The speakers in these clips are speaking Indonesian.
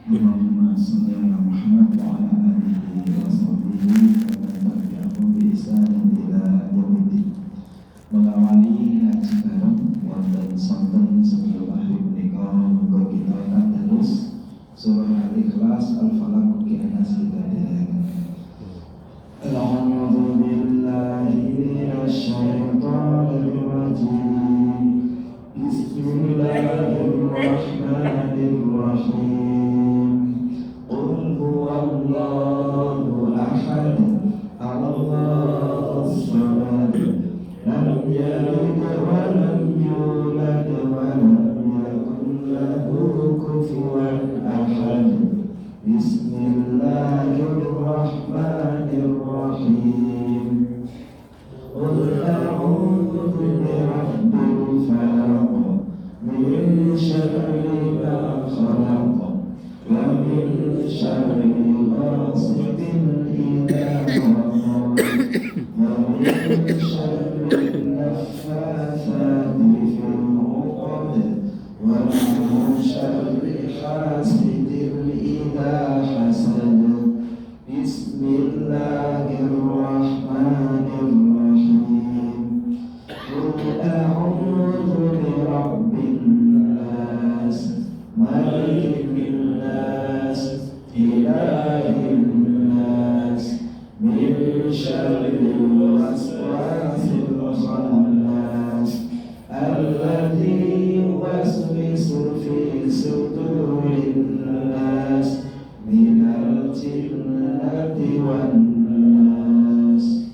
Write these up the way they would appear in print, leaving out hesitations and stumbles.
Allahumma salli ala Muhammad wa ala alihi wa sahbihi wa man tabi'ahum bi ihsanin ila yaumiddin. Mengawali ngaji bareng wonten sonten sebelum akhir menika muga kita tadarus surah Al-Ikhlas, Al-Falaq, Al-Nas kita dereng. A'udzu billahi minasy syaithanir rajim. Bismillahirrahmanirrahim. Qul huwallahu ahad, Allahus samad, lam yalid wa lam yulad wa lam yakul lahu kufuwan ahad. Bismillahirrahmanirrahim. Qul a'udzu birabbil falaq, min syarri ma khalaq, wa min syarri ghasiqin idza waqab, wa min syarri naffatsati fil 'uqad, wa min syarri hasidin idza hasad. Bismillahirrahmanirrahim. Qul a'udzu birabbin nas, malikin nas, ilahin nas, min syarril waswasil khannas, alladzi yuwaswisu fi sudurin nas, minal jinnati wan nas.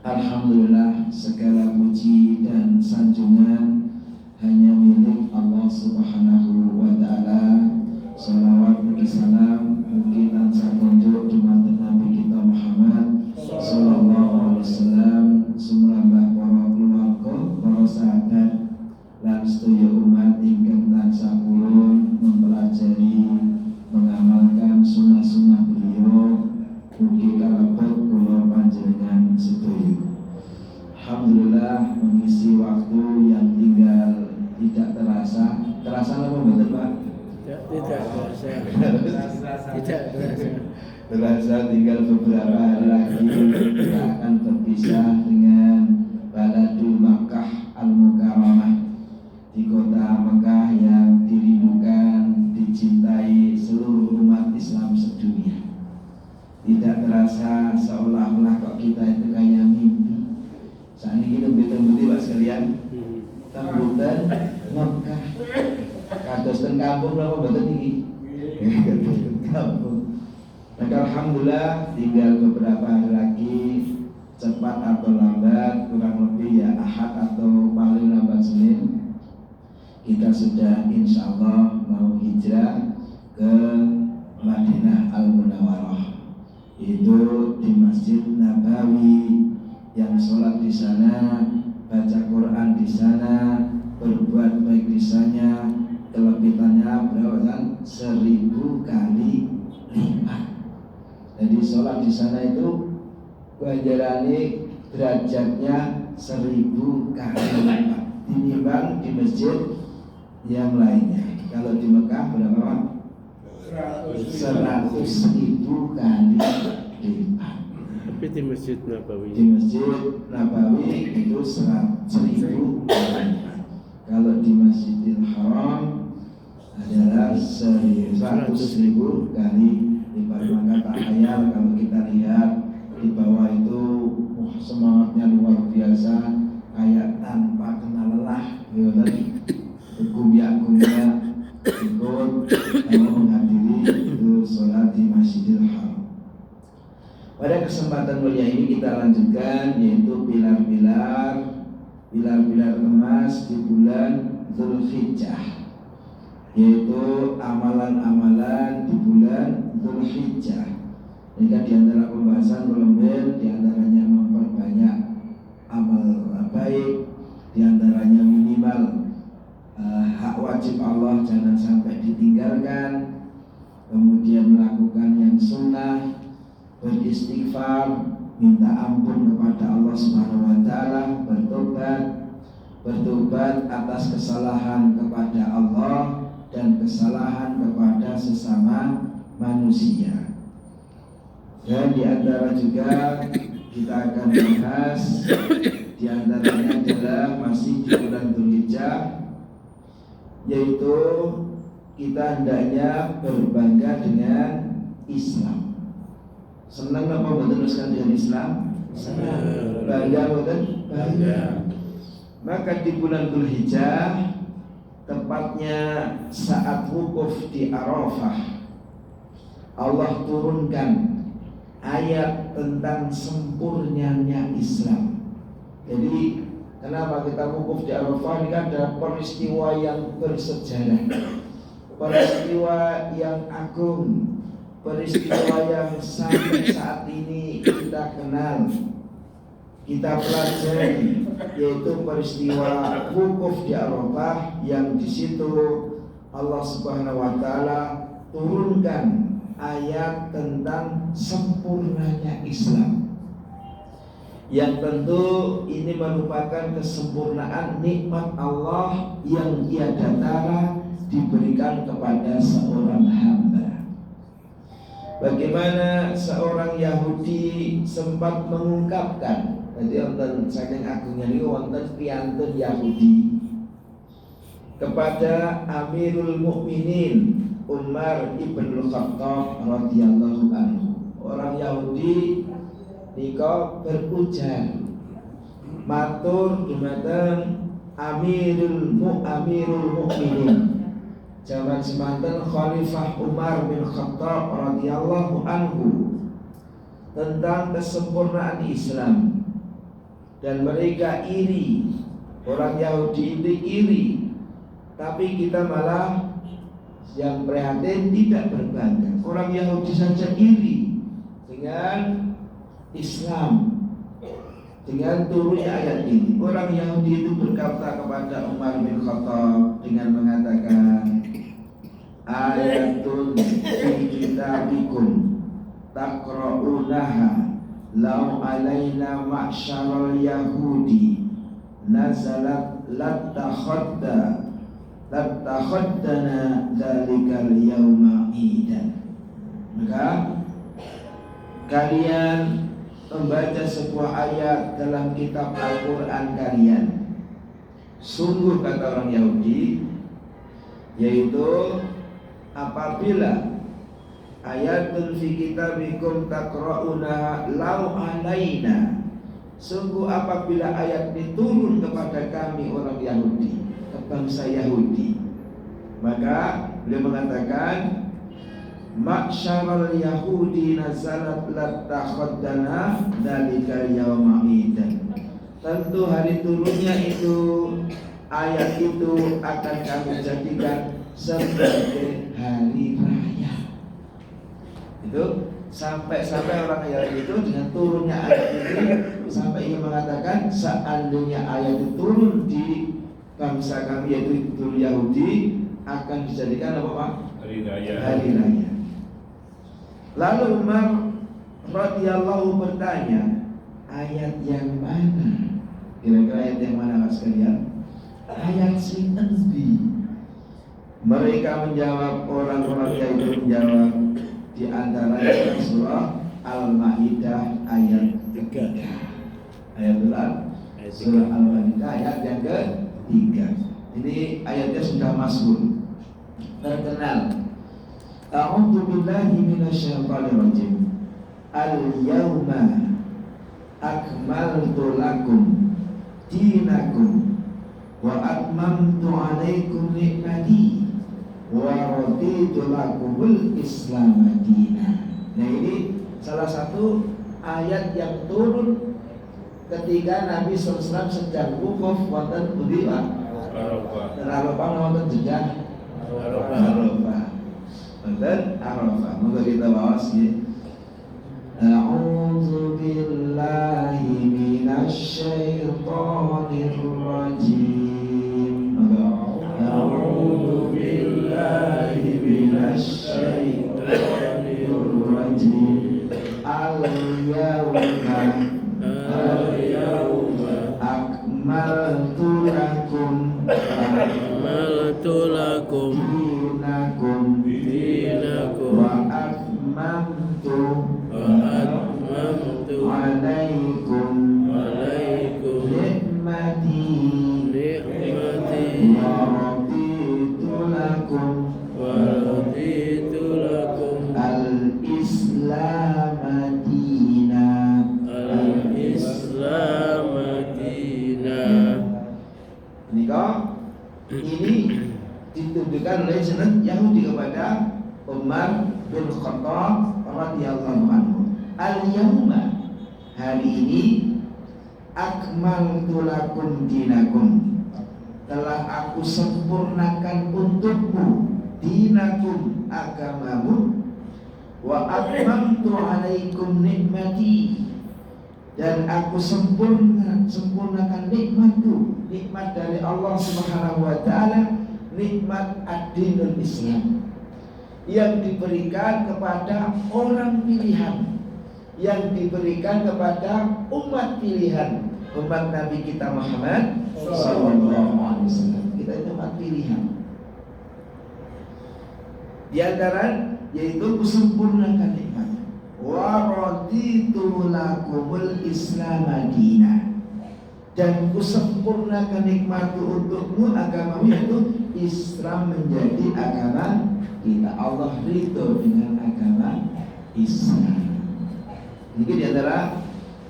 Alhamdulillah, segala puji dan sanjungan hanya milik Allah Subhanahu wa ta'ala. Shalawat mugi salam mugi tansah konjuk dumateng Nabi kita Muhammad sallallahu alaihi wasallam, sumrambah para keluarga, para sahabat lan sedaya umat ingkang tansah purun mempelajari mengamalkan sunnah-sunnah beliau. Mugi kalebet kula panjenengan sedaya. Alhamdulillah, mengisi waktu yang tinggal tidak terasa. Terasa apa mboten, Pak? Tidak terasa. Terasa tinggal beberapa hari lagi kita akan berpisah dengan Baladul Makkah Al-Mukarramah, di kota Mekah yang dirindukan, dicintai seluruh umat Islam sedunia. Tidak terasa, seolah-olah kok kita itu kayak mimpi. Saat ini kita betul-betul Pak sekalian, tembutan Mekah. Kados teng kampung berapa betul ini? Kampung. Maka alhamdulillah tinggal beberapa hari lagi, cepat atau lambat, kurang lebih ya Ahad atau paling lambat Senin, kita sudah insya Allah mau hijrah ke Madinah Al-Munawwarah, itu di Masjid Nabawi, yang sholat di sana, baca Quran di sana, berbuat baik di sana, kelebihannya berapa kan? 1000 kali lipat. Jadi sholat di sana itu ganjarannya derajatnya 1000 kali lipat dinimbang di masjid yang lainnya. Kalau di Mekah berapa? 100.000 kali lipat. Tapi di Masjid Nabawi. Di Masjid Nabawi itu 100.000 kali lipat. Kalau di Masjidil Haram adalah 100.000 kali lipat. Maka tak hayal kalau kita lihat di bawah itu semangatnya luar biasa, kayak tanpa kenal lelah, bergumyak-gumyak ikut menghadiri itu sholat di Masjidil Haram. Pada kesempatan mulia ini kita lanjutkan, yaitu pilar-pilar emas di bulan Dzulhijjah, yaitu amalan-amalan di bulan Dzulhijjah. Ini kan diantara pembahasan berlembir, diantaranya memperbanyak amal baik, diantaranya minimal hak wajib Allah jangan sampai ditinggalkan, kemudian melakukan yang sunnah, beristighfar, minta ampun kepada Allah Subhanahu wa taala, bertobat atas kesalahan kepada Allah, kesalahan kepada sesama manusia. Dan di antara juga kita akan bahas, di antaranya adalah masih di bulan Dzulhijjah, yaitu kita hendaknya berbangga dengan Islam. Senang apa meneruskan dengan Islam? Senang. Bangga betul? Bangga. Maka di bulan Dzulhijjah, tepatnya saat wukuf di Arafah, Allah turunkan ayat tentang sempurnanya Islam. Jadi kenapa kita wukuf di Arafah? Ini kan ada peristiwa yang bersejarah, peristiwa yang agung, peristiwa yang sampai saat ini kita kenal, kita pelajari, yaitu peristiwa wukuf di Arafah, yang di situ Allah Subhanahu wa taala turunkan ayat tentang sempurnanya Islam. Yang tentu ini merupakan kesempurnaan nikmat Allah yang tiada tara diberikan kepada seorang hamba. Bagaimana seorang Yahudi sempat mengungkapkan, jadi wonten saking agungnya niku wonten piyantun Yahudi kepada Amirul Mukminin Umar ibn Khattab radhiyallahu anhu. Orang Yahudi nika berujar matur dumateng Amirul Mukminin zaman semanten Khalifah Umar bin Khattab radhiyallahu anhu tentang kesempurnaan Islam, dan mereka iri. Orang Yahudi itu iri, tapi kita malah yang prihatin tidak berbangga. Orang Yahudi saja iri dengan Islam, dengan turunnya ayat ini. Orang Yahudi itu berkata kepada Umar bin Khattab dengan mengatakan, ayatun fi kitabikum taqra'unaha law alaina ma'syaral yahudi nazalat latakhaddana dalikal yawma idan. Maka kalian membaca sebuah ayat dalam kitab Al-Quran kalian, sungguh kata orang Yahudi, yaitu apabila ayatun fi kitabikum taqra'unaha law alaina, sungguh apabila ayat ini turun kepada kami orang Yahudi, ke bangsa Yahudi, maka beliau mengatakan ma'syaral yahudi nazalat latakhaddana dalikal yawma idan. Tentu hari turunnya itu ayat itu akan kami jadikan sebagai hari raya. Itu sampai orang Yahudi itu dengan turunnya ayat ini sampai ia mengatakan seandainya ayat itu turun di bangsa kami yaitu Yahudi akan dijadikan apa Pak? Hari raya. Lalu Umar radhiyallahu bertanya, ayat yang mana? Kira-kira ayat yang mana Pak sekalian? Ayat sing endi? Mereka menjawab, orang-orang Yahudi menjawab, di antaranya surah Al-Maidah ayat 3. Ayat surah Al-Maidah ayat yang ke-3. Ini ayatnya sudah masyhur, terkenal. A'udzu billahi minasyaitonir rajim. Al-yauma akmaltu lakum dinakum wa atmamtu 'alaikum ni'mati wa raditu lakumul Islam dinan. Nah, ini salah satu ayat yang turun ketika Nabi SAW sedang wukuf wonten pundi Pak? Arafah wonten jenjang Arafah. Wonten Arafah. Monggo kita waos nggih. A'udzu billahi minasy syaithanir rajim. A'udzu billahi minasy syaithanir rajim. Al-yawma akmaltu lakum lakum ورضيت لكم al-Islam dinan. الإسلام دينا. Ini ditujukan oleh Senat Yahudi kepada Umar bin Khattab radhiyallahu anhu. Al-yauma, hari ini, akmaltu lakum dinakum, telah aku sempurnakan untukmu dinakum, agamamu, wa atmamtu alaikum nikmati, dan aku sempurnakan nikmatku, nikmat dari Allah Subhanahu wa taala, nikmat ad-dinul Islam yang diberikan kepada orang pilihan, yang diberikan kepada umat pilihan, umat Nabi kita Muhammad sallallahu alaihi wasallam. Kita itu umat pilihan. Di antara yaitu kusempurnakan nikmat. Wa raditu lakumul Islam dinan, dan kusempurnakan nikmatku untukmu, agamamu, yaitu Islam menjadi agama kita. Allah ridho dengan agama Islam. Ini di antara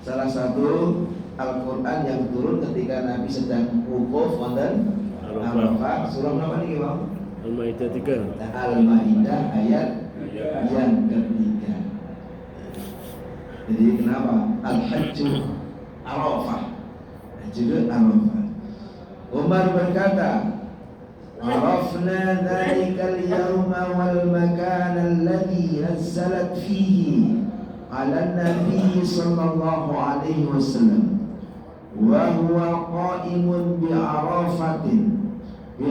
salah satu Al-Quran yang turun ketika Nabi sedang wukuf wonten Arafah. Surah apa nih Bang? Al-Maidah 3. Al-Maidah ayat yang ketiga. Jadi kenapa? Al-Hajju Arafah. Hajju Arafah. Umar berkata, "Arafna dzalikal yawma wal makan alladhi nazzalat fihi ala Nabi sallallahu alaihi wasallam wa huwa qa'imun bi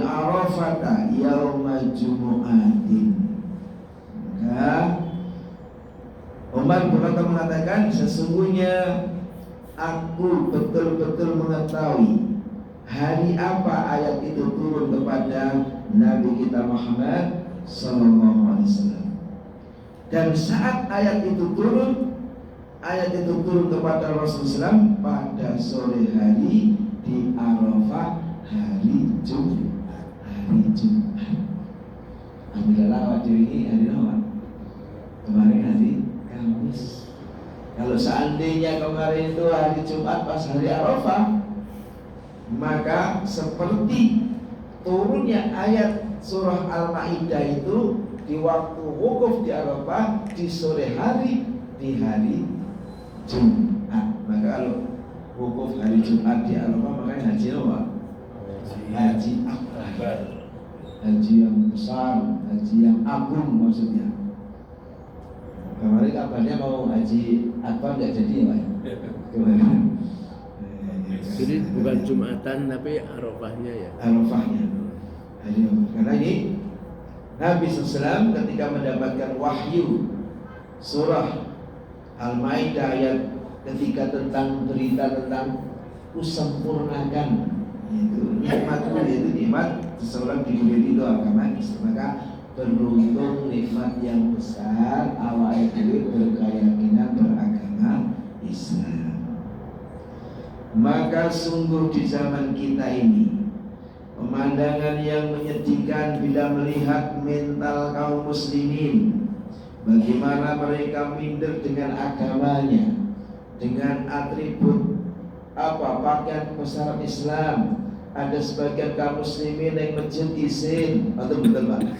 Arafata yauma jumu'atin." Maka Umar berkata mengatakan, sesungguhnya aku betul-betul mengetahui hari apa ayat itu turun kepada Nabi kita Muhammad sallallahu alaihi wasallam. Dan saat ayat itu turun kepada Rasulullah SAW pada sore hari di Arafah, hari Jumat. Alhamdulillah waktu ini hari apa? Kemarin hari Kamis. Kalau seandainya kemarin itu hari Jumat pas hari Arafah, maka seperti turunnya ayat surah Al-Maidah itu di waktu wukuf di Arafah di sore hari di hari Jumat. Maka kalau wukuf hari Jumat di Arafah, makanya haji apa? Haji akbar, haji yang besar, haji yang agung maksudnya. Kemarin kabarnya mau haji akbar nggak jadi ya Pak? Kemarin. Jadi bukan Jumatan tapi Arafahnya ya. Arafahnya. Karena ini Nabi SAW ketika mendapatkan wahyu surah Al-Maidah ayat ketika tentang berita tentang kusempurnakan itu nikmatku, yaitu nikmat seseorang diberi itu agama Islam. Maka beruntung nikmat yang besar awal itu berkeyakinan beragama Islam. Maka sungguh di zaman kita ini pemandangan yang menyedihkan bila melihat mental kaum muslimin, bagaimana mereka minder dengan agamanya, dengan atribut pakaian kebesaran Islam. Ada sebagian kaum muslimin yang masjid izin, atau betul Pak?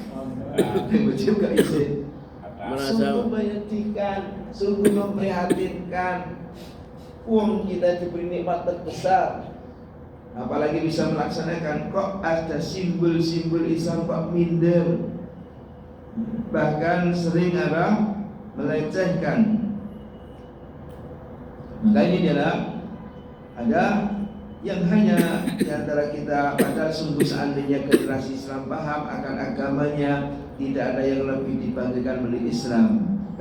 Masjid gak izin. Sungguh menyedihkan, sungguh memprihatinkan. Uang kita diberi nikmat terbesar, apalagi bisa melaksanakan, kok ada simbol-simbol Islam kok minder, bahkan sering melecehkan. Maka ini adalah ada yang hanya di antara kita, padahal sungguh seandainya generasi Islam paham akan agamanya, tidak ada yang lebih dibanggakan oleh Islam.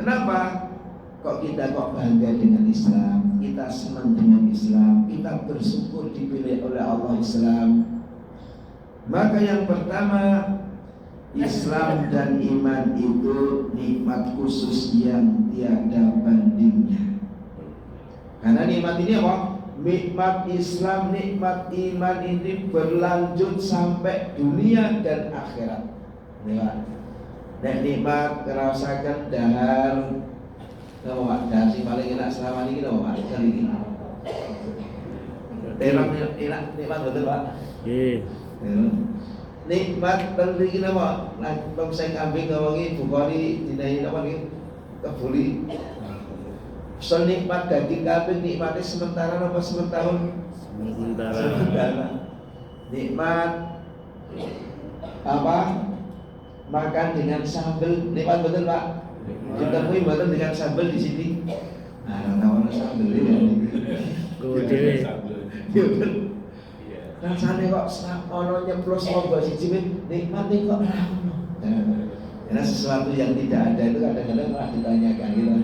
Kenapa? Kok kita bangga dengan Islam, kita senang dengan Islam, kita bersyukur dipilih oleh Allah Islam. Maka yang pertama, Islam dan iman itu nikmat khusus yang tiada bandingnya. Karena nikmat ini apa? Nikmat Islam, nikmat iman ini berlanjut sampai dunia dan akhirat. Pak. Nek nikmat ngerasakan dahar napa Pak? Dahar sing paling enak selama ini napa Pak? Kali ini. Terang enak nikmat betul Pak. Nggih. Nikmat teng mriki napa? Nang sing kambing ngawangi Bukhari dinahi napa niki? Kebuli. Senikmat daging kambing nikmatnya sementara apa sementahun? Sementara. Nikmat apa? Makan dengan sambal, nikmat betul Pak. Ditemui betul dengan sambal di sini. Nah, tahu sambal ini. Kemudian rasane kok ono nyeplos logo siji nikmat kok ora ono. Karena sesuatu yang tidak ada itu kadang-kadang malah ditanyakan gitu.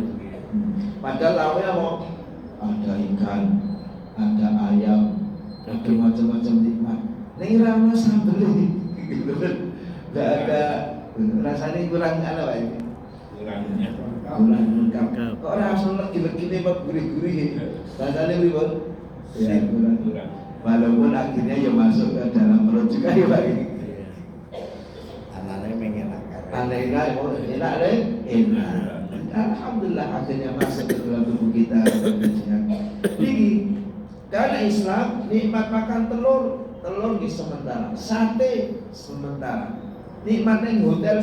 Padahal lawe apa? Ada ikan, ada ayam, ada macam-macam nikmat. Ning ora ono sambel gitu kan. Enggak ada rasanya kurang apa Pak ini? Kurang lengkap. Kok ora langsung legi-legine kok gurih-gurih. Rasanya pripun? Ya kurang. Walaupun akhirnya ya masuk ke dalam perut juga ya Pak ini. Anaknya mengenakan. Anaknya enak deh, enak. Alhamdulillah akhirnya masuk ke dalam tubuh kita. Jadi karena Islam nikmat makan telur di sementara, sate sementara. Nikmat yang hotel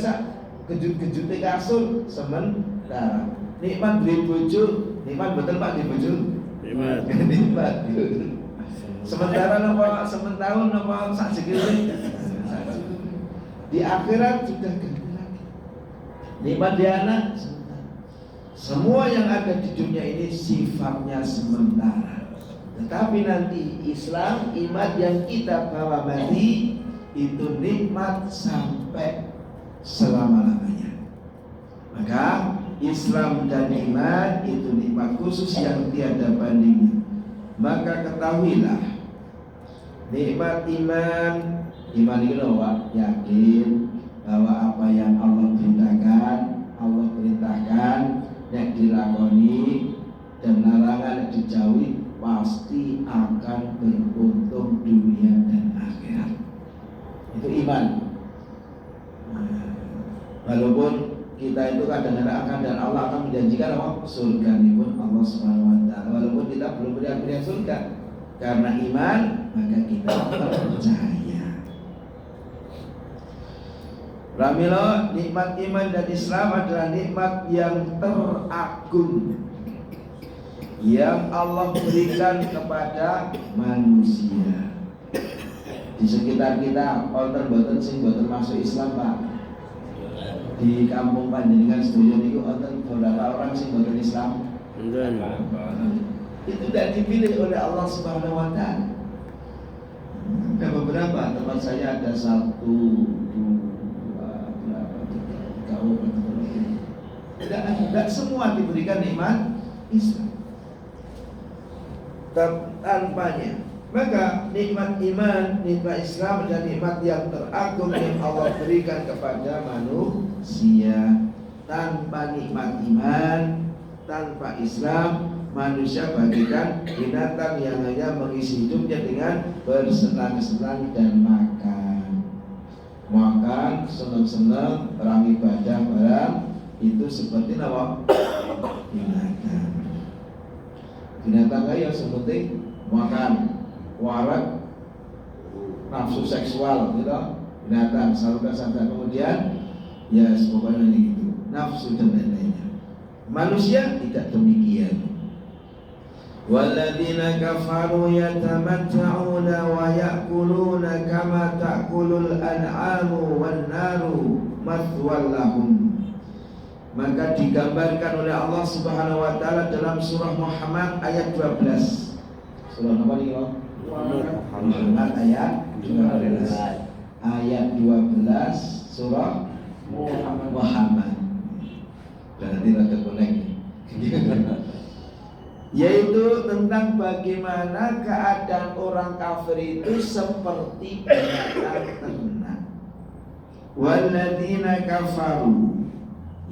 kejut-kejut di kasur sementara. Nikmat beli bojo, nikmat betul Pak di bojo. Nikmat. Sementara napa sementahun napa sak sikile. Di akhirat sudah ganti lagi. Nikmat di anak sementara. Semua yang ada di dunia ini sifatnya sementara. Tetapi nanti Islam, iman yang kita bawa mati itu nikmat sampai selama-lamanya. Maka Islam dan iman itu nikmat khusus yang tiada bandingnya. Maka ketahuilah nikmat iman itu Pak, yakin bahwa apa yang Allah perintahkan yang dilakoni dan larangan yang dijauhi pasti akan beruntung dunia dan akhirat. Itu iman. Walaupun kita itu kadang-kadang akan dan Allah akan menjanjikan apa? Surga ini pun Allah Subhanahu wa taala. Walaupun kita belum melihat surga, karena iman maka kita percaya. Ramilo, nikmat iman dan Islam adalah nikmat yang teragung yang Allah berikan kepada manusia. Di sekitar kita boten sing boten masuk Islam Pak. Di kampung panjenengan sedaya niku wonten beberapa orang sing boten Islam. Itu tidak dipilih oleh Allah Subhanahu wa taala. Ada beberapa tempat saya ada 1, 2, 3 tidak semua diberikan nikmat Islam. Tanpanya maka nikmat iman, nikmat Islam dan nikmat yang teragung yang Allah berikan kepada manusia. Tanpa nikmat iman, tanpa Islam, manusia bagikan binatang yang hanya mengisi hidupnya dengan bersenang-senang dan makan, senang-senang, perang ibadah, barang itu seperti apa? Binatang kaya seperti makan, warak, nafsu seksual, gitu. Binatang selalu sampai kemudian, ya pokoknya gitu, nafsu dan lain-lainnya. Manusia tidak demikian. Walladzina kafaru yatamatta'una wa ya'kuluna kama ta'kulul an'amu wan naru mathwal lahum. Maka digambarkan oleh Allah Subhanahu wa taala dalam surah Muhammad ayat 12. Surah apa nih, Pak? Muhammad ayat 12. Ayat 12 surah Muhammad. Berarti ada connect. Yaitu tentang bagaimana keadaan orang kafir itu seperti binatang ternak. Walladzina kafaru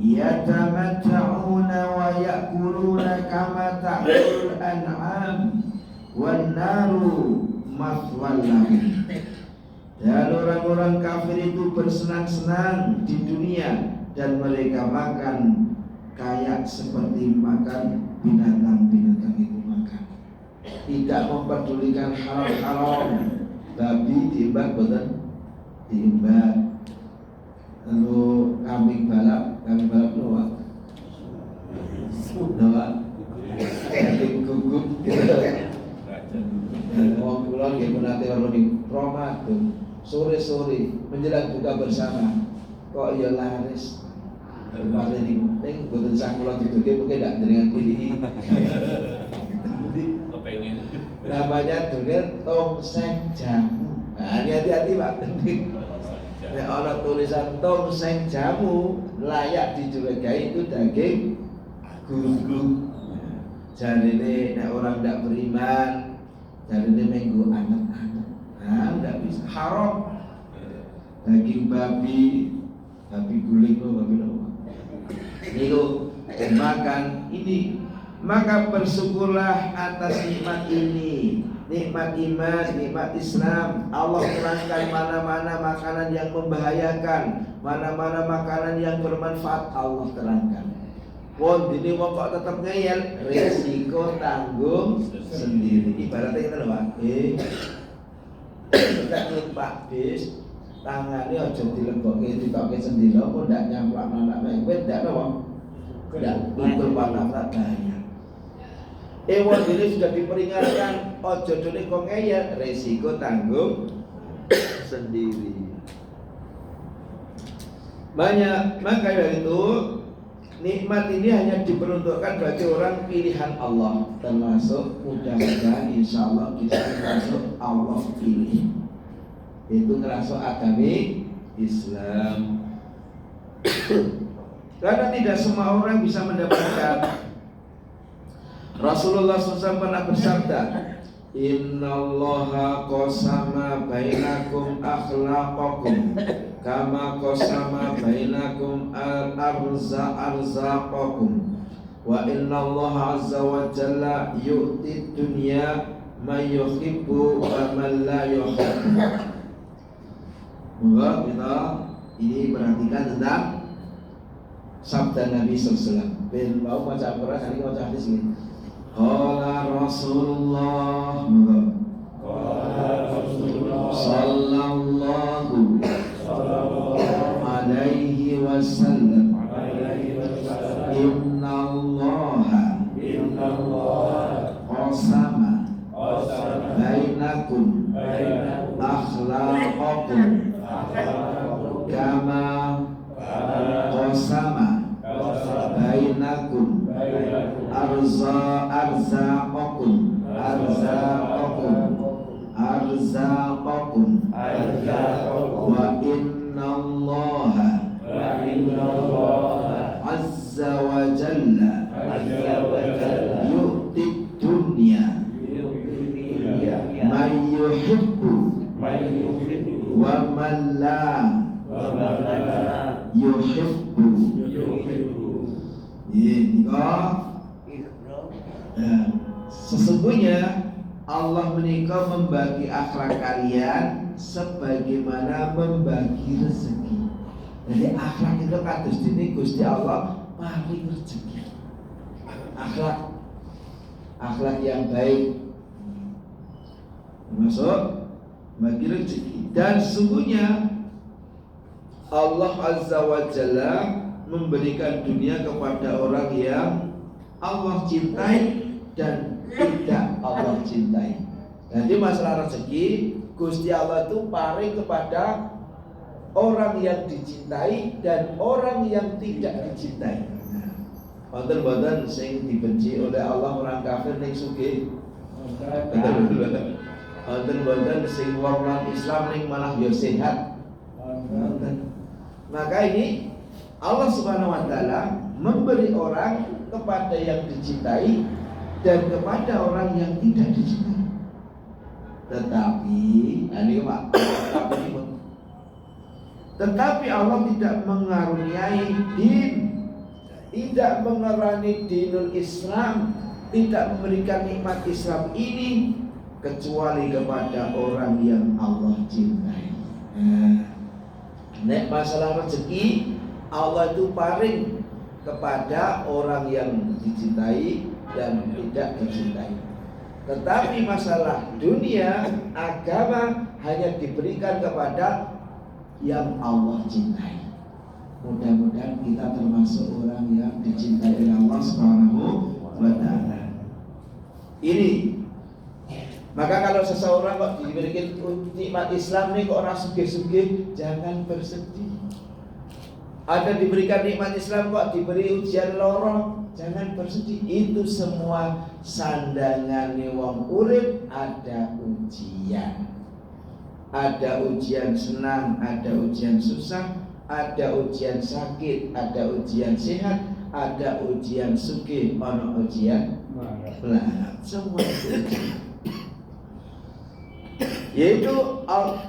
yatamatta'una wa ya'kuluna kama ta'kulul an'am wan naru mathwal lahum. Dan orang-orang kafir itu bersenang-senang di dunia, dan mereka makan kayak seperti makan binatang-binatang itu makan. Tidak mempedulikan haram-haram. Babi diimbat boten diimbat. Lalu kambing balap doang. Kambing gugup gitu. Wong kula nggih menate werni Ramadan, sore-sore menjelang buka bersama. Kok ya laris. Kemarin ning boten sak kula diduke mungkin ndak dengan pilih. Kepengen. Namanya dulur tongseng jamu. Nah, hati-hati Pak. Nek ana tulisan tongseng jamu layak dicurigai itu daging gugu. Jarine nek orang ndak beriman, jarine menggo anak-anak. Nah, ndak bisa haram. Daging babi guling babi apa? Itu makan ini. Maka bersyukurlah atas nikmat ini, nikmat iman, nikmat Islam. Allah terangkan mana-mana makanan yang membahayakan, mana-mana makanan yang bermanfaat, Allah terangkan. Wong dene wong kok tetep ngeyel, resiko tanggung sendiri. Ibaratnya kita lho Pak, tidak numpak bis, tangannya aja dilebokke ditokke sendiri, kok ndak nyamplak anak mewet ndak apa? Ndak betul patah bahaya. Ewan ini sudah diperingatkan, ojo dene kok ngeyel, resiko tanggung sendiri. Banyak, maka dari itu nikmat ini hanya diperuntukkan bagi orang pilihan Allah, termasuk mudah-mudahan insya Allah kita termasuk Allah pilih. Itu termasuk agami Islam. Karena tidak semua orang bisa mendapatkan. Rasulullah SAW pernah bersabda, Innallaha qasama bainakum akhlaqakum kama qasama bainakum arzaqakum wa innallaha azza wa jalla yu'ti dunya man yuhibbu wa man la yuhibbu. Moga kita ini perhatikan tentang sabda Nabi SAW. Ben mau baca Al-Quran, hari ini baca hadis ini. Qala Rasulullah sallallahu alaihi wasallam, Inna Allaha qasama bainakum akhlaqakum kama qasama bainakum arzaqakum wa inna Allaha azza wa jalla yu'ti dunya man yuhibbu wa man la yuhibbu. Sesungguhnya Allah menikah membagi akhlak kalian sebagaimana membagi rezeki. Jadi akhlak itu kados dene Gusti Allah paling rezeki. Akhlak yang baik termasuk bagi rezeki. Dan sesungguhnya Allah Azza wa Jalla memberikan dunia kepada orang yang Allah cintai dan tidak Allah cintai. Jadi masalah rezeki Gusti Allah itu paling kepada orang yang dicintai dan orang yang tidak dicintai. Wonten-wonten sing dibenci oleh Allah orang kafir ning sugih. Wonten-wonten sing wong Islam ning malah ya sehat. Maka ini Allah Subhanahu wa taala memberi orang kepada yang dicintai dan kepada orang yang tidak dicintai. Tetapi Allah tidak mengaruniai din, tidak mengaruniai dinul Islam, tidak memberikan nikmat Islam ini kecuali kepada orang yang Allah cintai. Nek masalah rezeki, Allah itu paling kepada orang yang dicintai dan tidak dicintai. Tetapi masalah dunia, agama hanya diberikan kepada yang Allah cintai. Mudah-mudahan kita termasuk orang yang dicintai oleh Allah Subhanahu wa ta'ala. Ini. Maka kalau seseorang kok diberikan nikmat Islam nih kok orang sugih-sugih, jangan bersedih. Ada diberikan nikmat Islam kok diberi ujian lorong, jangan bersedih. Itu semua sandangan wong urip, ada ujian. Ada ujian senang, ada ujian susah, ada ujian sakit, ada ujian sehat, ada ujian sugih, ono ujian melarat. Semua itu. Yaitu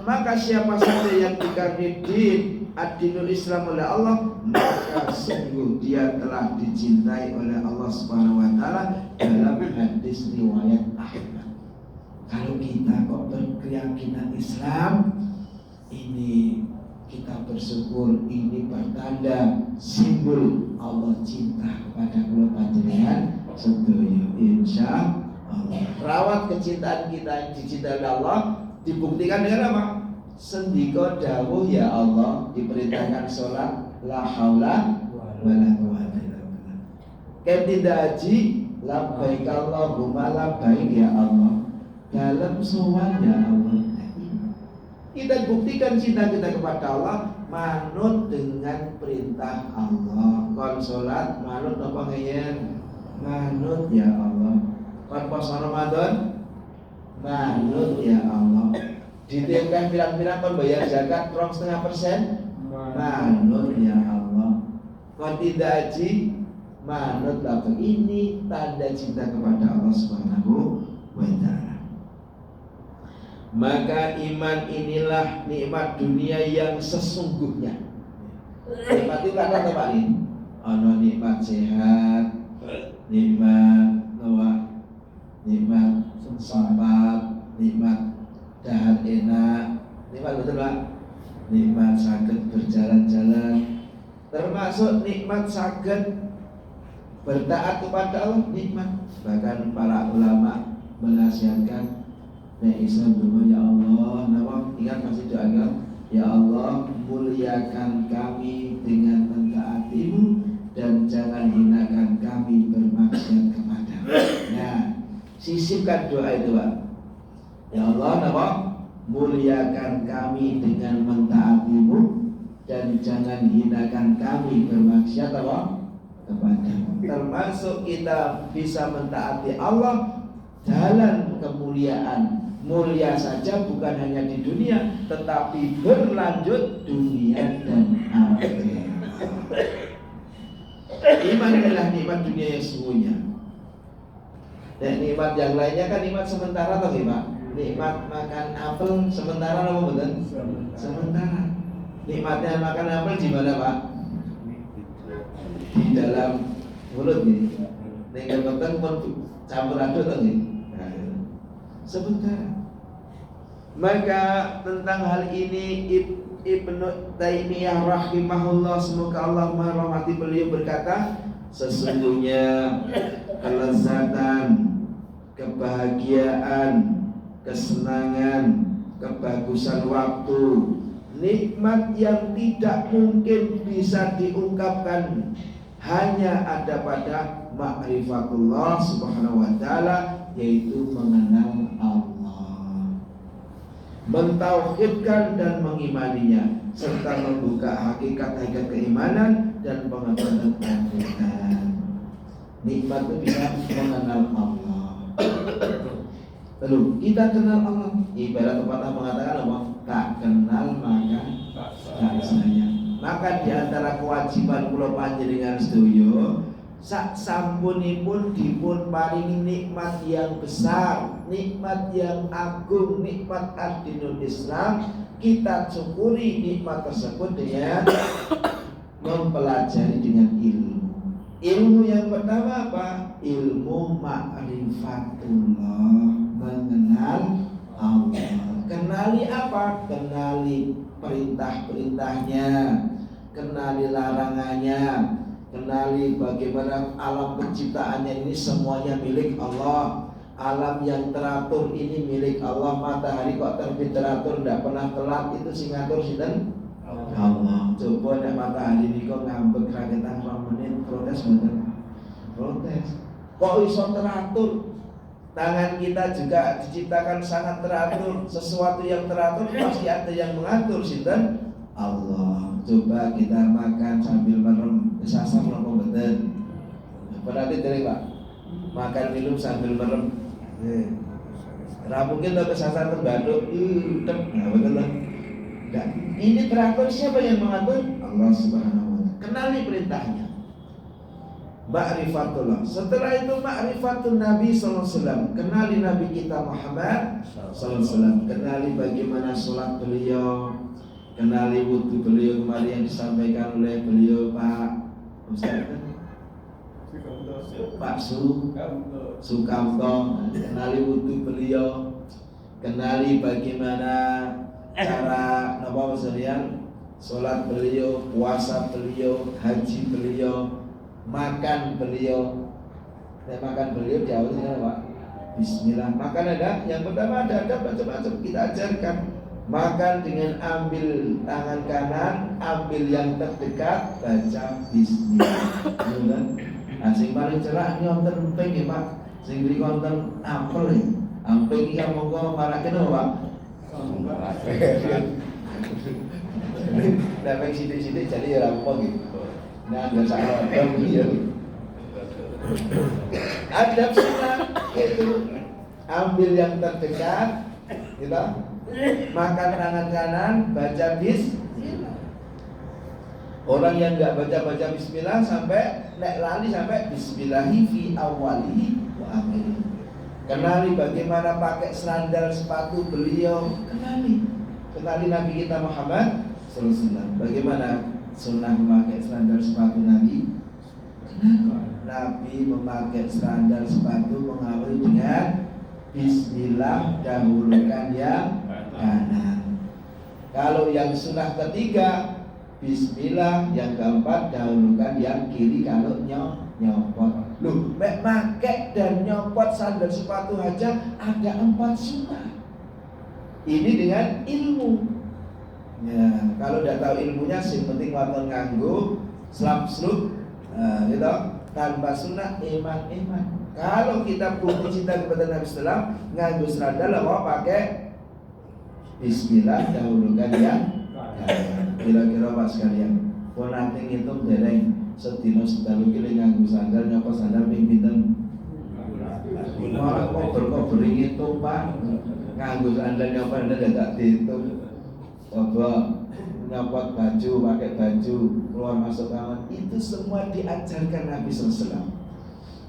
maka siapa saja yang dikaruniai din ad-dinul Islam oleh Allah, maka sungguh dia telah dicintai oleh Allah Subhanahu wa taala dalam hadis riwayat Ahmad. Kalau kita kok berkeyakinan Islam, ini kita bersyukur, ini pertanda simbol Allah cinta kepada kula panjenengan sedaya insya Allah. Rawat kecintaan kita yang dicintai oleh Allah dibuktikan dengan apa? Sendika dawuh ya Allah, diperintahkan sholat, la haula wala quwwata illa billah. Kan tidak haji, labbaik Allahumma labbaik ya Allah. Dalam sowan ya Allah. Kita buktikan cinta kita kepada Allah manut dengan perintah Allah. Kon sholat manut apa ngyen? Manut ya Allah. Kon puasa Ramadan manut ya Allah. Ditembak pirang-pirang kon bayar zakat 2,5%, manut ya Allah. Kon tidak haji, manut lah. Ini tanda cinta kepada Allah Subhanahu wa ta'ala. Maka iman inilah nikmat dunia yang sesungguhnya. Nikmat itu kan apa ini? Ono nikmat sehat, nikmat nawa, nikmat sempat, nikmat dahar enak, nikmat betul Pak? Nikmat saged berjalan-jalan, termasuk nikmat saged bertaat kepada Allah, nikmat. Bahkan para ulama menasihatkan, nek Islam dulu ya Allah, nama ingat masih doakan, ya Allah muliakan kami dengan mentaatimu dan jangan hinakan kami bermaksiat kepada-Mu. Nah, sisipkan doa itu Pak. Ya Allah, nama muliakan kami dengan mentaatimu dan jangan hinakan kami bermaksiat apa? Kepada-Mu. Termasuk kita bisa mentaati Allah, jalan kemuliaan mulia saja bukan hanya di dunia, tetapi berlanjut dunia dan akhirat. Iman adalah nikmat dunia yang sesungguhnya. Dan nikmat yang lainnya kan nikmat sementara atau Pak? Nikmat makan apel sementara apa betul? Sementara. Nikmatnya makan apel di mana Pak? Di dalam mulut nih. Nek betul pun campur aduk atau sebentar. Maka tentang hal ini Ibnu Taimiyah rahimahullah, semoga Allah merahmati beliau, berkata, sesungguhnya kelezatan, kebahagiaan, kesenangan, kebagusan waktu, nikmat yang tidak mungkin bisa diungkapkan, hanya ada pada ma'rifatullah subhanahu wa ta'ala, yaitu mengenal Allah, mentauhidkan dan mengimaninya, serta membuka hakikat-hakikat keimanan dan pengetahuan akhirat. Nikmat itu bisa mengenal Allah. Lalu kita kenal Allah, ibarat pepatah mengatakan apa? Tak kenal maka tak sayang. Maka di antara kewajiban kula panjenengan sedaya, sak sampunipun dipun paringi nikmat yang besar, nikmat yang agung, nikmat ad-dinul Islam, kita syukuri nikmat tersebut dengan mempelajari dengan ilmu. Ilmu yang pertama apa? Ilmu ma'rifatullah, mengenal Allah. Kenali apa? Kenali perintah-perintahnya, kenali larangannya, kenali bagaimana alam penciptaannya ini semuanya milik Allah. Alam yang teratur ini milik Allah. Matahari kok terbit teratur, tidak pernah telat, itu sing ngatur sinten? Allah. Coba nek matahari ini kok ngambek raketan 2 menit, protes mboten? Protes. Kok iso teratur? Tangan kita juga diciptakan sangat teratur. Sesuatu yang teratur pasti ada yang mengatur, sinten? Allah. Coba kita makan sambil merem, kesasar napa mboten? Berarti dari Pak, makan minum sambil merem. Mungkin lo kesasar terbaduk, nah betul lah. Nah, ini teratur, siapa yang mengatur? Allah Subhanahu wa Ta'ala. Kenali perintahnya. Ma'rifatullah. Setelah itu ma'rifatun Nabi sallallahu alaihi wasallam. Kenali Nabi kita Muhammad sallallahu alaihi wasallam. Kenali bagaimana sholat beliau, kenali wudhu beliau kemarin yang disampaikan oleh beliau Pak Ustaz Pak Sukamto. Kenali wudhu beliau, kenali bagaimana cara napa sekalian sholat beliau, puasa beliau, haji beliau, makan beliau. Makan beliau diawali Pak Bismillah. Makan ada yang pertama ada macam-macam kita ajarkan. Makan dengan ambil tangan kanan, ambil yang terdekat, baca Bismillah. Sing paling cerah ini wonten emping ya Pak. Sing mriki wonten apel ya. Emping iki monggo marake napa Pak? Nek ping sithik-sithik jadi ya rampung gitu. Nah, ada salah ya. Adab sunnah itu ambil yang terdekat, kita makan tangan kanan, baca Bismillah. Orang yang enggak baca Bismillah sampai nek lali sampai Bismillahi fi awwalihi wa akhirih. Kenali bagaimana pakai sandal sepatu beliau, kenali Nabi kita Muhammad sallallahu alaihi wasallam. Bagaimana sunnah memakai sandal sepatu Nabi? Kenapa? Nabi memakai sandal sepatu mengawali dengan Bismillah, dahulukan yang kanan. Kalau yang sunnah ketiga Bismillah, yang keempat dahulukan yang kiri kalau nyopot. Loh, pakai dan nyopot sandal sepatu aja ada 4 sunnah. Ini dengan ilmu. Ya, kalau tidak tahu ilmunya, sing penting waton nganggo slap-slup, gitu. Tanpa sunnah iman. Kalau kita bukti cinta kepada Nabi Sallam, nganggo sandal apa pakai Bismillah, dahulukan yang kira-kira Pak sekalian, kok nanti ngitung dereng sedina sedalu ki nganggo sandal nyapa sandal ping pinten? Malah kok beringitung Pak. Nganggo sandal nyapa sandal tidak dihitung. Coba nyopot baju, pakai baju, keluar masuk kamar, itu semua diajarkan Nabi SAW.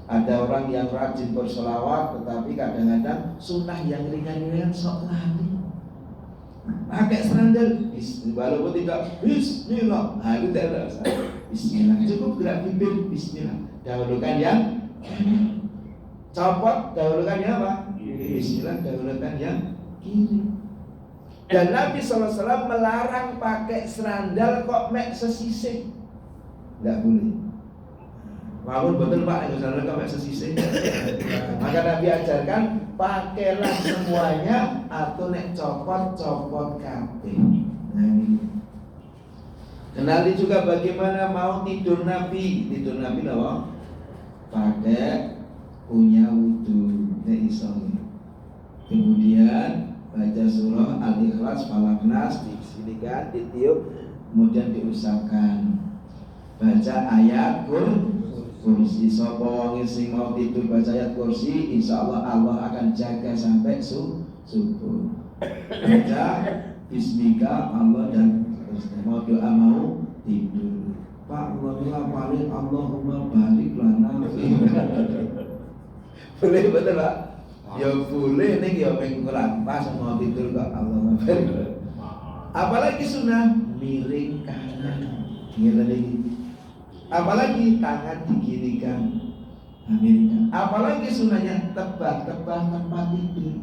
Ada orang yang rajin bersolawat, tetapi kadang-kadang sunnah yang ringan-ringan sok lali. Pakai sandal, walaupun tidak Bismillah, itu tidak ada. Bismillah, cukup gerak bibir Bismillah. Dahulukan yang copot, dahulukan yang apa? Bismillah, dahulukan yang kiri. Dan Nabi SAW melarang pakai sandal kok mek sesisih, tidak boleh. Walaupun betul Pak, itu sandal kok mek sesisih. Maka Nabi ajarkan pakailah semuanya atau nek copot kabeh. Nah, kenali juga bagaimana mau tidur Nabi. Tidur Nabi loh, pakai punya wudu nek iso. Kemudian baca surah Al-Ikhlas, Falaq, Nas, disinikan, ditiup, kemudian diusapkan. Baca ayat kursi. Sapa wong sing mau tidur baca ayat kursi, insyaallah Allah akan jaga sampai subuh. Baca bismika Allah dan mau doa mau tidur. Pak Allah paling Allahumma barik lana. Boleh betul Pak? Ya boleh nih, ya mengkurang pas mau tidur kok Allahumma barik. Apalagi sunnah miring kanan, miring. Apalagi tangan dikirikan, Amerika. Apalagi sunnahnya tebah tempat tidur.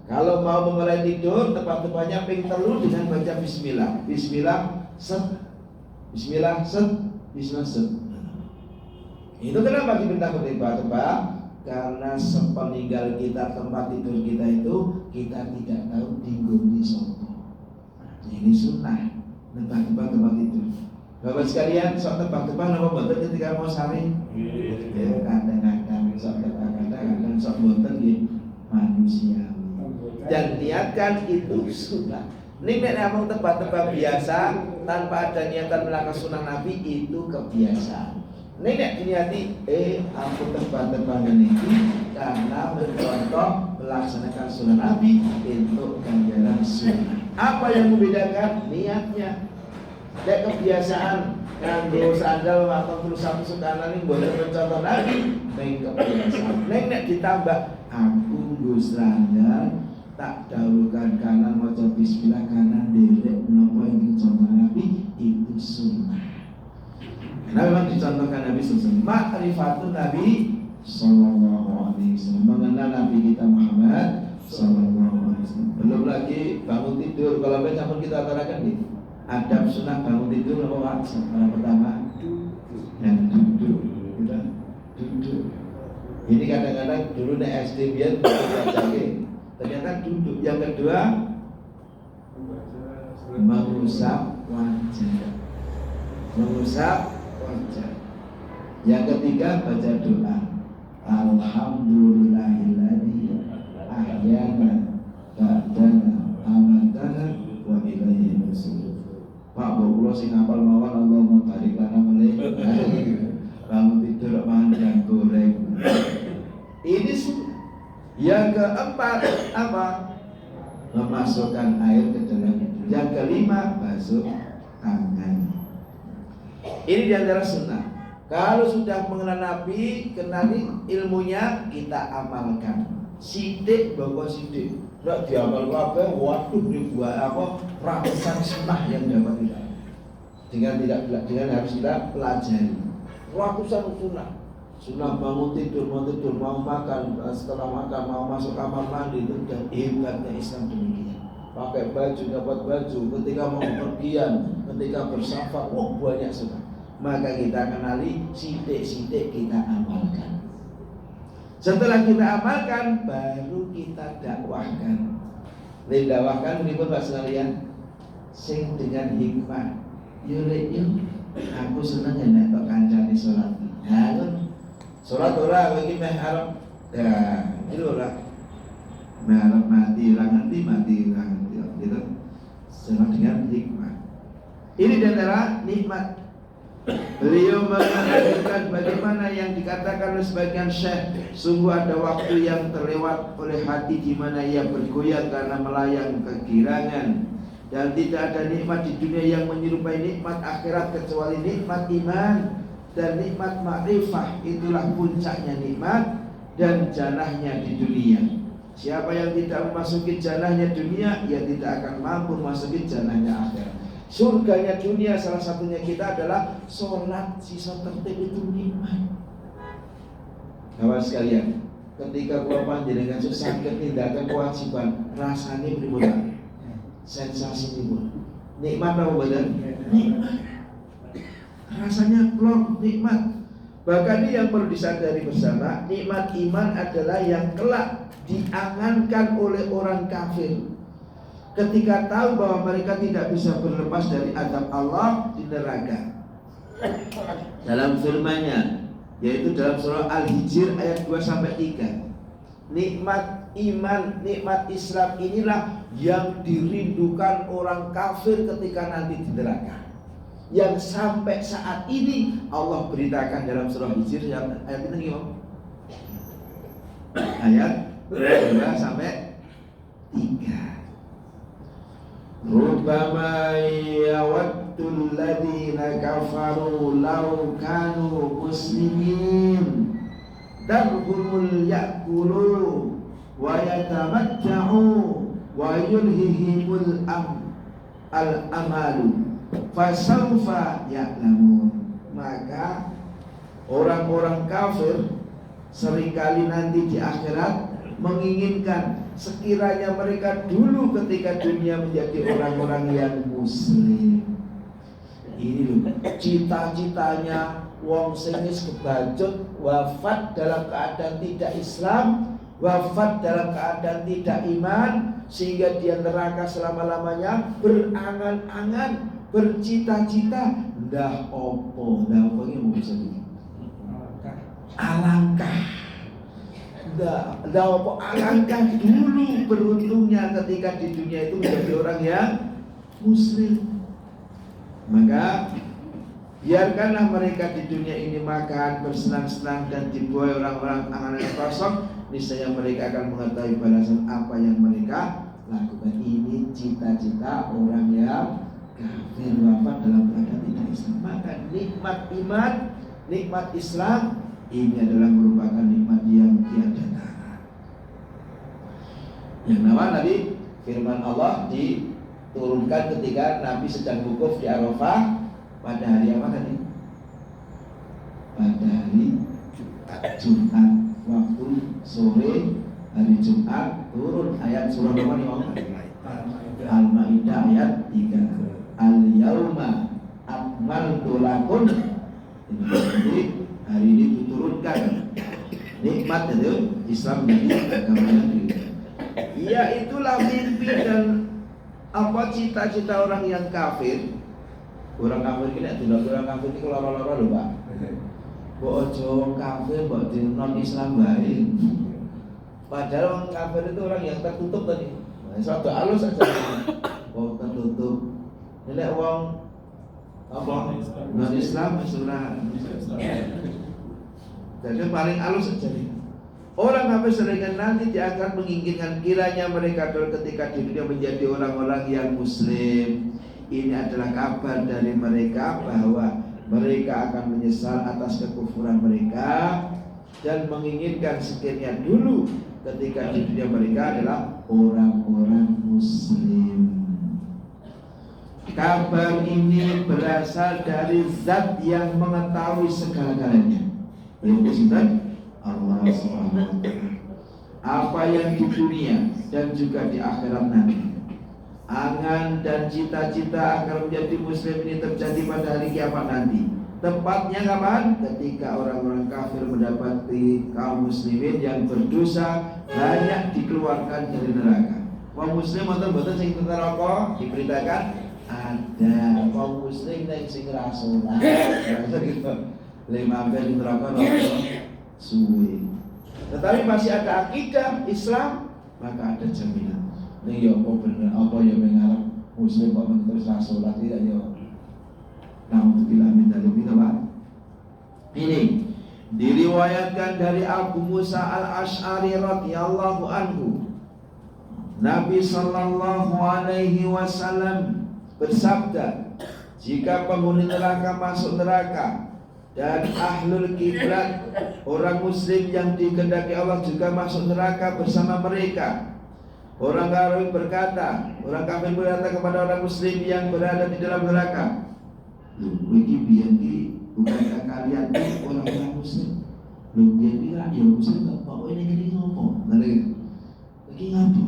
Kalau mau memulai tidur, tepat-tepatnya ping telu dengan baca bismillah. Bismillah set, bismillah set, bismillah set. Itu kenapa dipindah bertebak-tebak? Karena sepeninggal kita tempat tidur kita itu kita tidak tahu tinggung di sopo. Ini sunnah tebak-tebak tempat tidur. Bapak sekalian, sok tebak-tebak nama betul ketika mau saling. Ya, kadang-kadang sok tebak-tebak, kadang sok betul gitu manusia. Dan niatkan itu sunnah. Ini memang tebak-tebak biasa tanpa ada niatan melakukan sunnah Nabi itu kebiasaan. Ini nek diniati, aku tebak-tebak ini karena mencontoh melaksanakan sunnah Nabi untuk ganjaran sunnah. Apa yang membedakan? Niatnya. Nek kebiasaan nganggo sandal atau terus satu sukanan ini boleh mencontoh Nabi, nek kebiasaan. Nek ditambah aku nggo sandal tak dahulukan kanan maca bismillah kanan derek menapa ingin contoh Nabi itu sunnah. Karena memang dicontohkan Nabi SAW. Ma'rifatun Nabi Sallallahu Alaihi Wasallam, mengenal Nabi kita Muhammad Sallallahu Alaihi Wasallam. Belum lagi bangun tidur. Kalau campur kita atarakan gitu. Adab sunnah bangun tidur apa wajib? Yang pertama yang duduk, kita duduk. Ini kadang-kadang dulu nek SD biar ternyata duduk. Yang kedua mengusap wajah. Mengusap wajah. Yang ketiga baca doa. Alhamdulillahilladzi ahyana ba'dana amatana wa ilaihi nusyur. Pak Bokulo sing hafal mawon Allahumma barik lana melih. Bangun tidur mangan goreng. Ini yang keempat apa? Memasukkan air ke dalam itu. Yang kelima basuh tangan. Ini diantara sunnah. Kalau sudah mengenal Nabi, kenali ilmunya, kita amalkan. Sidik bawa sidik. Tidak diamal kabeh, waduh ribuan apa ratusan sunnah yang dapat kita. Dengan harus kita pelajari. Ratusan sunnah. Sunnah bangun tidur, mau makan, setelah makan, mau masuk kamar mandi, itu dan hebatnya Islam demikian. Pakai baju, dapat baju, ketika mau pergian, ketika bersafar, banyak sunnah. Maka kita kenali, sidik-sidik kita amalkan. Setelah kita amalkan, baru kita dakwahkan. Dakwahkan ini pun Pak sekalian, sing dengan hikmah. Yuk, aku seneng nek tok kancane salat. Sholat orang lagi mengharap, ya itu orang mengharap mati gitu. Sama dengan hikmah. Ini adalah nikmat. Beliau mengajarkan bagaimana yang dikatakan oleh sebagian syekh, sungguh ada waktu yang terlewat oleh hati di mana ia bergoyang karena melayang kegirangan, dan tidak ada nikmat di dunia yang menyerupai nikmat akhirat kecuali nikmat iman. Dan nikmat ma'rifah itulah puncaknya nikmat dan janahnya di dunia. Siapa yang tidak memasuki janahnya dunia, ia tidak akan mampu memasuki janahnya akhirat. Surganya dunia salah satunya kita adalah sholat sisa tertib itu nikmat. Kawan sekalian, ketika kula panjenengan sakit tindakan kewajiban, rasanya berubah, sensasi berubah. Nikmat apa badan? Nikmat. Rasanya plong, nikmat. Bahkan ini yang perlu disadari bersama, nikmat iman adalah yang kelak diangankan oleh orang kafir ketika tahu bahwa mereka tidak bisa berlepas dari azab Allah di neraka. Dalam firman-Nya, yaitu dalam surah Al-Hijr ayat 2-3. Nikmat iman, nikmat Islam inilah yang dirindukan orang kafir ketika nanti di neraka. Yang sampai saat ini Allah beritakan dalam surah Hijr ayat ini gimana? Ayat 2-3. Rubbama yawaddul ladzina kafaru law kanu muslimin darhumul ya'kulu wa yatamatta'u wa yulhihimul al-amalu fasawfa ya'lamun. Maka orang-orang kafir seringkali nanti di akhirat menginginkan sekiranya mereka dulu ketika dunia menjadi orang-orang yang muslim. Ini loh, cita-citanya wong sing wis kebacut wafat dalam keadaan tidak Islam, wafat dalam keadaan tidak iman, sehingga dia neraka selama-lamanya, berangan-angan, bercita-cita, ndah opo ini mau bisa ini. Alangkah ndah opo alangkah dulu beruntungnya ketika di dunia itu menjadi orang yang muslim. Maka biarkanlah mereka di dunia ini makan, bersenang-senang dan dibuai orang-orang angan-angan kosong. Niscaya mereka akan mengetahui balasan apa yang mereka lakukan. Ini cita-cita orang yang kafir wafat dalam keadaan tidak Islam. Maka nikmat iman, nikmat Islam ini adalah merupakan nikmat yang tiada tara. Yang nama tadi firman Allah diturunkan ketika Nabi sedang wukuf di Arafah pada hari apa tadi? Pada hari Jumat, waktu sore hari Jumat turun ayat surah apa nih Om? Al-Maidah ayat 3. Al-yauma akmaltu lakum. Jadi hari ini diturunkan nikmat itu Islam menjadi agama yang ya itulah mimpi dan cita-cita orang yang kafir. Orang kafir ini orang kafir ini loro-loro lho Pak. Mbok aja wong kafir mbok di non Islam bae. Padahal orang kafir itu orang yang tertutup tadi. Satu halus saja. Wong tertutup. Nek wong non Islam surah. Jadi paling halus saja nih. Orang kafir seringan nanti dia akan menginginkan kiranya mereka ketika di dunia menjadi orang-orang yang muslim. Ini adalah kabar dari mereka bahwa mereka akan menyesal atas kekufuran mereka dan menginginkan sekiranya dulu ketika di dunia mereka adalah orang-orang muslim. Kabar ini berasal dari zat yang mengetahui segala-galanya, yaitu Allah SWT. Apa yang di dunia dan juga di akhirat nanti, angan dan cita-cita agar menjadi muslim ini terjadi pada hari kiamat nanti. Tepatnya kapan? Ketika orang-orang kafir mendapati kaum muslimin yang berdosa banyak dikeluarkan dari neraka. Kaum muslim mboten sing neraka diberitakan ada kaum muslim yang sing rasolah. Lima di neraka suwe. Tetapi masih ada akidah Islam, maka ada jaminan. Ini ya apa bener, apa ya mengarap muslim kok terus rasolat tidak ya. Alhamdulillah min dzalik Pak. Ini diriwayatkan dari Abu Musa Al-Asy'ari radhiyallahu anhu. Nabi sallallahu alaihi wasallam bersabda, jika penghuni neraka masuk neraka dan ahlul kiblat, orang muslim yang dikehendaki Allah juga masuk neraka bersama mereka. Orang kafir berkata kepada orang muslim yang berada di dalam neraka, "Iki biyen iki bukankah kalian orang muslim? Lho biyen iki ya muslim kok ini ngopo?" Lha iki ngopo?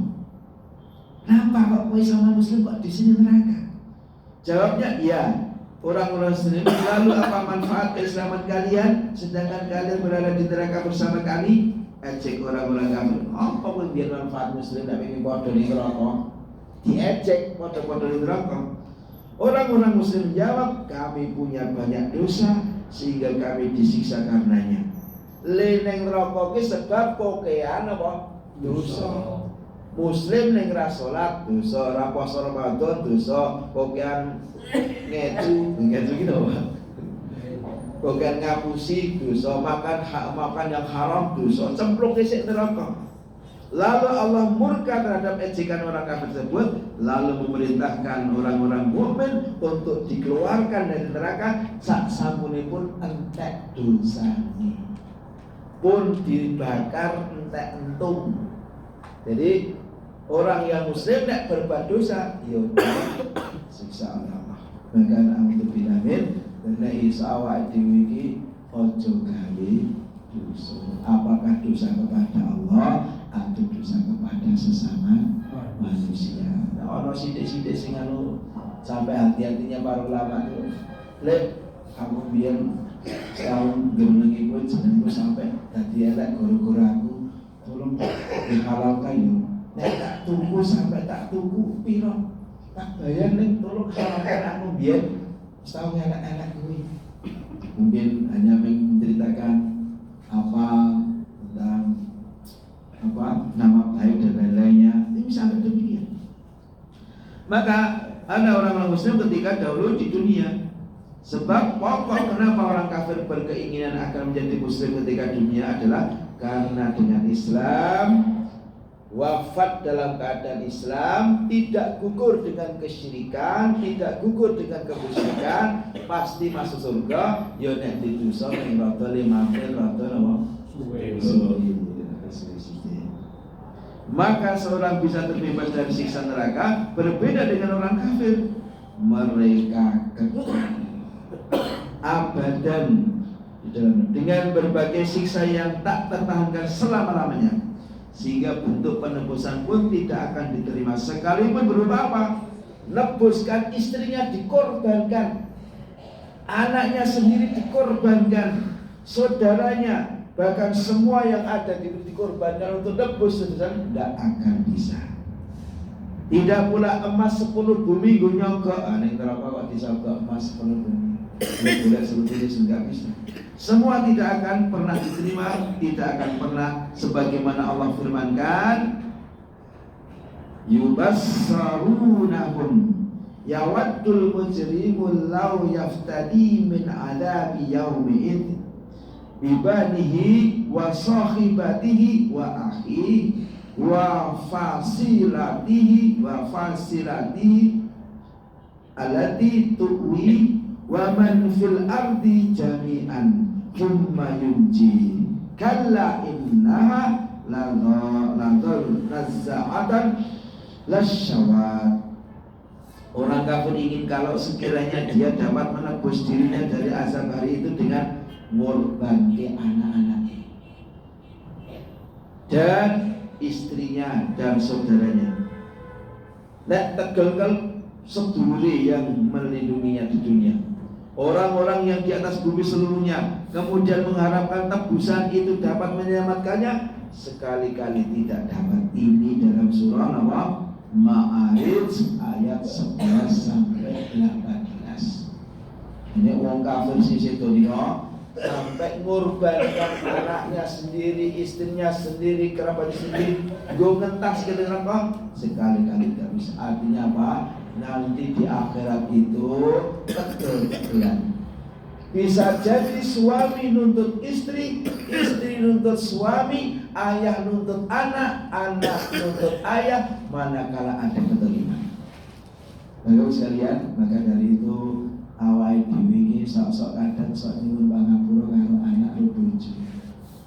Kenapa kok kowe sama muslim kok di sini neraka? Jawabnya, iya. Orang-orang muslim, lalu apa manfaat keislaman kalian sedangkan kalian berada di neraka bersama kami? Ejek orang-orang kafir. Apa pun biar manfaat muslim tapi ini bodoh di neraka. Diejek bodoh-bodoh di neraka. Orang-orang muslim jawab, kami punya banyak dosa sehingga kami disiksa karenanya. Leneng neraka ki sebab kokean apa? Dosa. Muslim ning ra salat dosa, ra poso Ramadan dosa, kokean ngecu gitu. Bukan ngapusi dosa, makan yang haram dosa, cemplung isik neraka. Lalu Allah murka terhadap ejekan orang kafir tersebut, lalu memerintahkan orang-orang mukmin untuk dikeluarkan dari neraka sak sampunipun entek dosane. Pun dibakar entek entung. Jadi orang yang muslim nek berbuat dosa, ya siksa Allah. Maka alhamdulillah karena Isa awak dhewe iki aja gawe dosa. Apakah dosa kepada Allah adu dosa kepada sesama manusia. Nah, ono sithik-sithik sing anu sampai hati-hatinya para ulama itu, lek aku biar setahun gemengi kowe jenengku sampai dadi elek gara-gara aku, tolong dihalalkan yo. Nek tak tuku sampai tak tuku piro? Tak bayar ning tolong halalkan aku biar setahun elek-elek kowe. Mungkin hanya menceritakan apa tentang apa nama baik dan lain-lainnya. Ini sampai demikian. Maka ada orang Muslim ketika dahulu di dunia. Sebab pokok kenapa orang kafir berkeinginan akan menjadi Muslim ketika dunia adalah karena dengan Islam, wafat dalam keadaan Islam, tidak gugur dengan kesyirikan, tidak gugur dengan kemusyrikan, pasti masuk surga. Ya nek didosa ning rada 5 mil rada napa? Maka seorang bisa terbebas dari siksa neraka. Berbeda dengan orang kafir, mereka kekal abadan dengan berbagai siksa yang tak tertahankan selama-lamanya, sehingga bentuk penebusan pun tidak akan diterima. Sekalipun berupa apa? Nebuskan istrinya dikorbankan, anaknya sendiri dikorbankan, saudaranya, bahkan semua yang ada dikorbankan untuk nebus sedang tidak akan bisa. Tidak pula emas 10 bumi gue nyogok. Aneh terapa kok disogok emas 10 bumi. Boleh sebetulnya enggak bisa. Semua tidak akan pernah diterima, tidak akan pernah sebagaimana Allah firmankan, yubassarunahum yawaddul mujrimu law yaftadi min adabi yaumi'id bibanihi wa sahibatihi wa akhihi wa fasilatihi allati tuwi wa man fil ardi jami'an thumma yunji kalla innaha ladhar nazza'atan lasyawat. Orang kafir ingin kalau sekiranya dia dapat menebus dirinya dari azab hari itu dengan mengorbankan anak-anaknya dan istrinya dan saudaranya. Nek tegel sedulure yang melindunginya di dunia, orang-orang yang di atas bumi seluruhnya, kemudian mengharapkan tebusan itu dapat menyelamatkannya, sekali-kali tidak dapat. Ini dalam surah Ma'arij ayat 11 sampai 18. Ini orang kafir sisi dunia sampai ngorbankan anaknya sendiri, istrinya sendiri, kerabat sendiri, gue ngentas ke neraka, sekali-kali tidak bisa. Artinya apa? Nanti di akhirat itu tegel-tegelan. Bisa jadi suami nuntut istri, istri nuntut suami, ayah nuntut anak, anak nuntut ayah, manakala ada keterlibatan. Bapak sekalian, maka dari itu awal diwiki sok-sok kadang sok nyuwun pangapura karo anak lu bojo.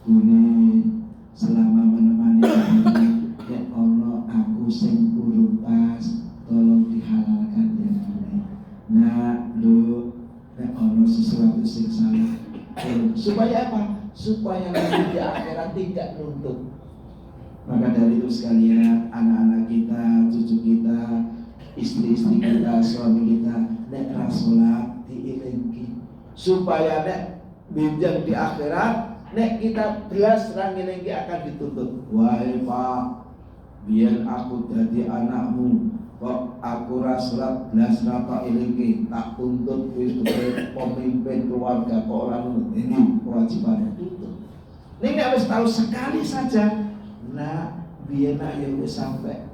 Bune selama menemani nek ana aku sing urung pas, tolong dihalalkan ya Bune. Nah, lu nek ana sesuatu sing salah. Supaya apa? Supaya nanti di akhirat tidak nuntut. Maka dari itu sekalian, anak-anak kita, cucu kita, istri-istri kita, suami kita, nek rasolat diilingi supaya nek benjang di akhirat, nek kita belas rangilingi akan dituntut. Wahai Pak, biar aku jadi anakmu, kok aku rasolat belas rata ilingi, tak tuntut wis pemimpin keluarga kok orang ini kewajibannya tuntut. Ini harus tahu sekali saja. Nah, biar nak yang sampai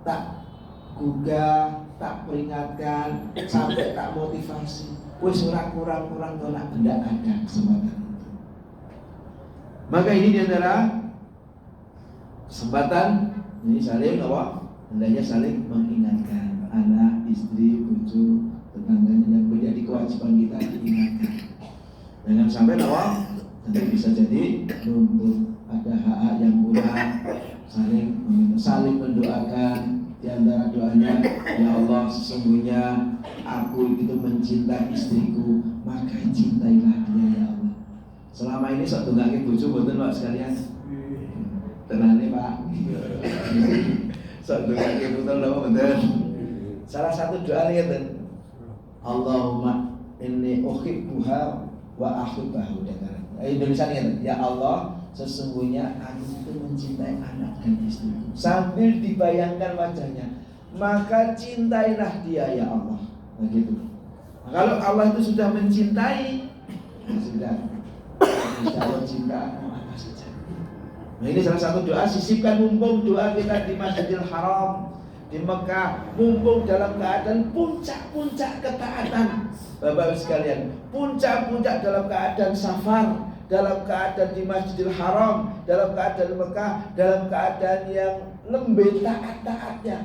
tak gugah, tak peringatkan, sampai tak motivasi, wis ora kurang-kurang to nak benda ada kesempatan itu. Maka ini diantara kesempatan ini saling apa? Hendaknya saling mengingatkan anak, istri, bojo, tetangganya, dan menjadi kewajiban kita diingatkan. Jangan sampai apa? Nanti bisa jadi untuk ada hak yang kurang, saling mendoakan. Di antara doanya, ya Allah, sesungguhnya aku itu mencintai istriku, maka cintailah dia ya Allah. Selama ini sok dongake bojo mboten Pak sekalian. Tenane Pak. Sok dongake puter napa mboten? Salah satu doa ngeten. Allahumma inni uhibbuha wa ahibbahu. Indonesia ngeten, ya Allah, sesungguhnya aku itu mencintai anak dan istriku. Sambil dibayangkan wajahnya, maka cintailah dia ya Allah. Begitu. Nah, kalau Allah itu sudah mencintai, sudah insya Allah cinta apa saja. Nah, ini salah satu doa, sisipkan mumpung doa kita di Masjidil Haram di Mekah, mumpung dalam keadaan puncak-puncak ketaatan. Bapak-bapak sekalian, puncak-puncak dalam keadaan safar, dalam keadaan di Masjidil Haram, dalam keadaan Mekah, dalam keadaan yang lembut taat-taatnya.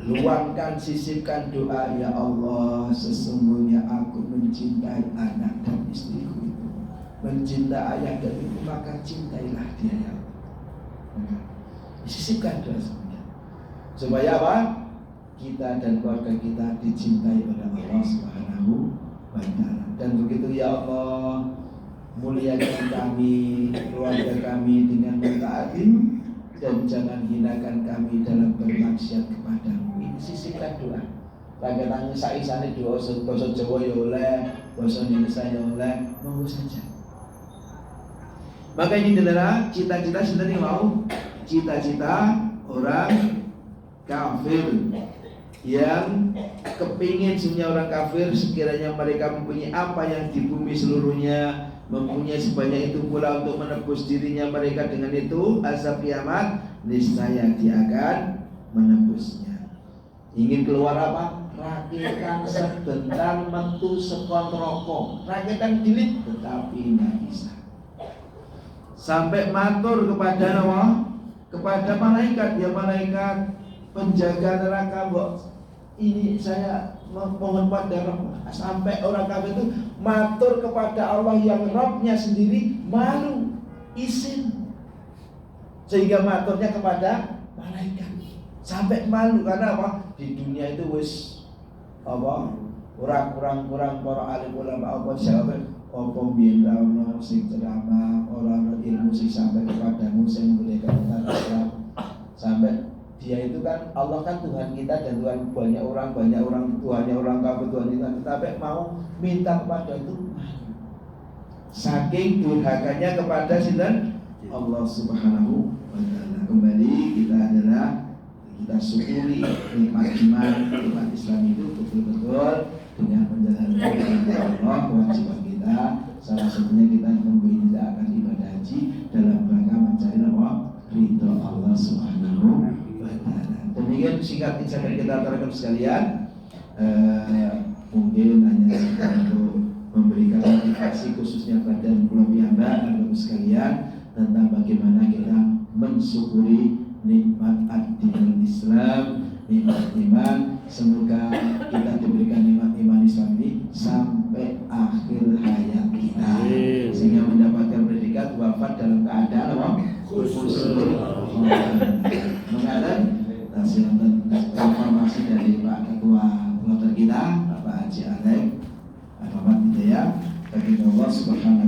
Luangkan, sisipkan doa, ya Allah, sesungguhnya aku mencintai anak dan istriku itu, mencintai ayah dan ibu, maka cintailah dia ya Allah. Sisipkan doa semuanya, supaya apa? Kita dan keluarga kita dicintai oleh Allah Subhanahu wa Ta'ala. Dan begitu ya Allah, muliakan kami, keluarga kami dengan mentaati, dan jangan hinakan kami dalam bermaksiat kepadamu. Ini sisipkan doa. Lagi tangis saisane doa basa Jawa ya oleh, basa Indonesia ya oleh, monggo saja. Maka ini adalah cita-cita sebenarnya mau cita-cita orang kafir yang kepingin sebenarnya orang kafir sekiranya mereka mempunyai apa yang di bumi seluruhnya, mempunyai sebanyak itu pula untuk menebus dirinya mereka dengan itu azab kiamat, niscaya dia akan menebusnya. Ingin keluar apa? Rakitan sebentar metu sekon rokok, rakitan dilit tetapi tidak bisa. Sampai matur kepada Allah, kepada malaikat, ya malaikat penjaga neraka, kok ini saya mohon pada Rabb. Sampai orang kafir itu matur kepada Allah yang Rabbnya sendiri malu, izin, sehingga maturnya kepada malaikat sampai malu. Karena apa? Di dunia itu wis apa? Kurang para alim ulama apa sahabat apa biyen ra ono sing ceramah, ora ono ilmu sing sampai kepadamu sing memulihkan umat Islam. Sampai dia itu kan Allah kan Tuhan kita dan Tuhan banyak orang Tuhannya orang kafir Tuhan kita, tetapi mau minta kepada itu saking durhakanya kepada sinten Allah Subhanahu wa Ta'ala. Kembali kita syukuri nikmat iman, nikmat Islam itu betul-betul dengan menjalankan perintah Allah, kewajiban kita. Salah satunya kita mengerjakan ibadah haji dalam rangka mencari ridho Allah Subhanahu wa Ta'ala. Demikian singkat insight kita terangkan sekalian. Mungkin hanya untuk memberikan motivasi khususnya pada keluarga dan sekalian tentang bagaimana kita mensyukuri nikmat ad-dinul Islam, nikmat iman. Semoga kita diberikan nikmat iman Islam ini sampai akhir hayat kita, sehingga mendapatkan predikat wafat dalam keadaan khusyuk. Mengalir hasil informasi dari Pak Ketua Kloter kita, Bapak Haji Alek Muhammad Hidayah, bagi Allah Subhanahu